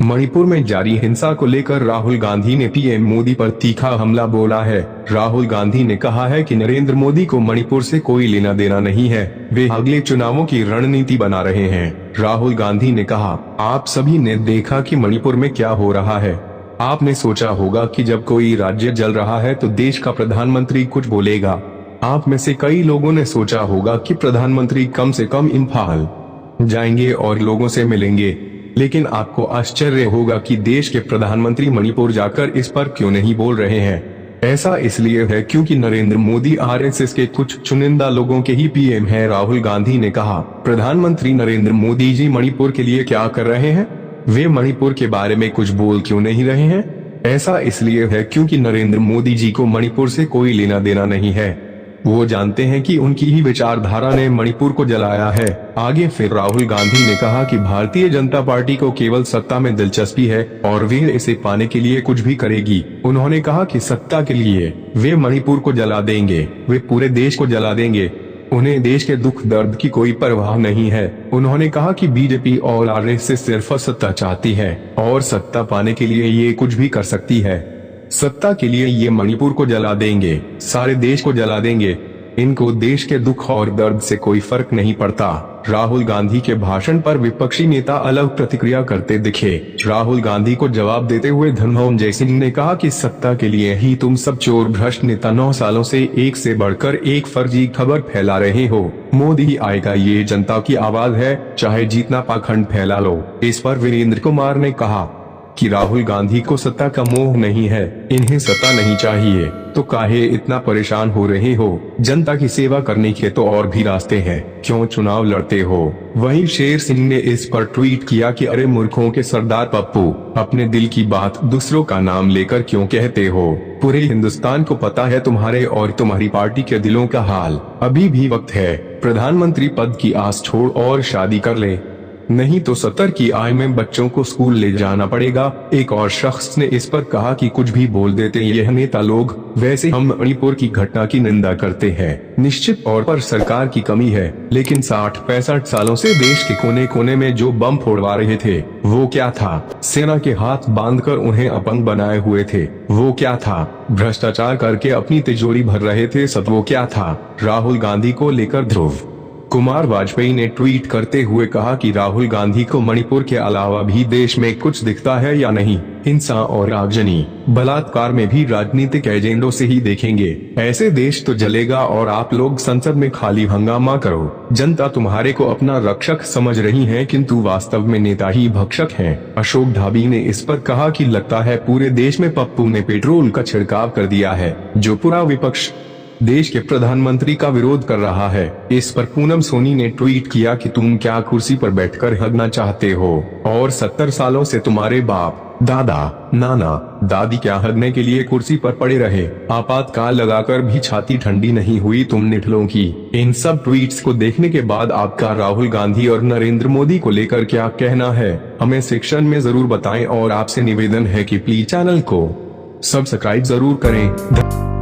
मणिपुर में जारी हिंसा को लेकर राहुल गांधी ने पीएम मोदी पर तीखा हमला बोला है। राहुल गांधी ने कहा है कि नरेंद्र मोदी को मणिपुर से कोई लेना देना नहीं है, वे अगले चुनावों की रणनीति बना रहे हैं। राहुल गांधी ने कहा, आप सभी ने देखा कि मणिपुर में क्या हो रहा है। आपने सोचा होगा कि जब कोई राज्य जल रहा है तो देश का प्रधानमंत्री कुछ बोलेगा। आप में से कई लोगों ने सोचा होगा कि प्रधानमंत्री कम से कम इम्फाल जाएंगे और लोगों से मिलेंगे, लेकिन आपको आश्चर्य होगा कि देश के प्रधानमंत्री मणिपुर जाकर इस पर क्यों नहीं बोल रहे हैं। ऐसा इसलिए है क्योंकि नरेंद्र मोदी आरएसएस के कुछ चुनिंदा लोगों के ही पीएम हैं। राहुल गांधी ने कहा, प्रधानमंत्री नरेंद्र मोदी जी मणिपुर के लिए क्या कर रहे हैं? वे मणिपुर के बारे में कुछ बोल क्यों नहीं रहे हैं? ऐसा इसलिए है क्योंकि नरेंद्र मोदी जी को मणिपुर से कोई लेना देना नहीं है। वो जानते हैं कि उनकी ही विचारधारा ने मणिपुर को जलाया है। आगे फिर राहुल गांधी ने कहा कि भारतीय जनता पार्टी को केवल सत्ता में दिलचस्पी है और वे इसे पाने के लिए कुछ भी करेगी। उन्होंने कहा कि सत्ता के लिए वे मणिपुर को जला देंगे, वे पूरे देश को जला देंगे। उन्हें देश के दुख दर्द की कोई परवाह नहीं है। उन्होंने कहा कि बीजेपी और आरएसएस सिर्फ सत्ता चाहती है और सत्ता पाने के लिए ये कुछ भी कर सकती है। सत्ता के लिए ये मणिपुर को जला देंगे, सारे देश को जला देंगे। इनको देश के दुख और दर्द से कोई फर्क नहीं पड़ता। राहुल गांधी के भाषण पर विपक्षी नेता अलग प्रतिक्रिया करते दिखे। राहुल गांधी को जवाब देते हुए धनंजय सिंह ने कहा कि सत्ता के लिए ही तुम सब चोर भ्रष्ट नेता 9 सालों से एक से बढ़कर एक फर्जी खबर फैला रहे हो। मोदी आएगा, ये जनता की आवाज है, चाहे जितना पाखंड फैला लो। इस पर वीरेंद्र कुमार ने कहा कि राहुल गांधी को सत्ता का मोह नहीं है, इन्हें सत्ता नहीं चाहिए, तो काहे इतना परेशान हो रहे हो? जनता की सेवा करने के तो और भी रास्ते हैं, क्यों चुनाव लड़ते हो? वहीं शेर सिंह ने इस पर ट्वीट किया कि अरे मूर्खों के सरदार पप्पू, अपने दिल की बात दूसरों का नाम लेकर क्यों कहते हो? पूरे हिंदुस्तान को पता है तुम्हारे और तुम्हारी पार्टी के दिलों का हाल। अभी भी वक्त है, प्रधानमंत्री पद की आस छोड़ और शादी कर ले, नहीं तो 70 की आयु में बच्चों को स्कूल ले जाना पड़ेगा। एक और शख्स ने इस पर कहा कि कुछ भी बोल देते यह नेता लोग। वैसे हम मणिपुर की घटना की निंदा करते हैं, निश्चित तौर पर सरकार की कमी है, लेकिन 60-65 सालों से देश के कोने कोने में जो बम फोड़वा रहे थे वो क्या था? सेना के हाथ बांधकर उन्हें अपंग बनाए हुए थे, वो क्या था? भ्रष्टाचार करके अपनी तिजोरी भर रहे थे, सब वो क्या था? राहुल गांधी को लेकर ध्रुव कुमार वाजपेयी ने ट्वीट करते हुए कहा कि राहुल गांधी को मणिपुर के अलावा भी देश में कुछ दिखता है या नहीं? हिंसा और आगजनी, बलात्कार में भी राजनीतिक एजेंडों से ही देखेंगे। ऐसे देश तो जलेगा और आप लोग संसद में खाली हंगामा करो। जनता तुम्हारे को अपना रक्षक समझ रही है, किंतु वास्तव में नेता ही भक्षक हैं। अशोक ढाबी ने इस पर कहा कि लगता है पूरे देश में पप्पू ने पेट्रोल का छिड़काव कर दिया है, जो पूरा विपक्ष देश के प्रधानमंत्री का विरोध कर रहा है। इस पर पूनम सोनी ने ट्वीट किया कि तुम क्या कुर्सी पर बैठकर हगना चाहते हो और 70 सालों से तुम्हारे बाप दादा नाना दादी क्या हगने के लिए कुर्सी पर पड़े रहे? आपातकाल लगाकर भी छाती ठंडी नहीं हुई तुम निठलों की। इन सब ट्वीट्स को देखने के बाद आपका राहुल गांधी और नरेंद्र मोदी को लेकर क्या कहना है, हमें सेक्शन में जरूर बताएं और आपसे निवेदन है कि प्लीज चैनल को सब्सक्राइब जरूर करें।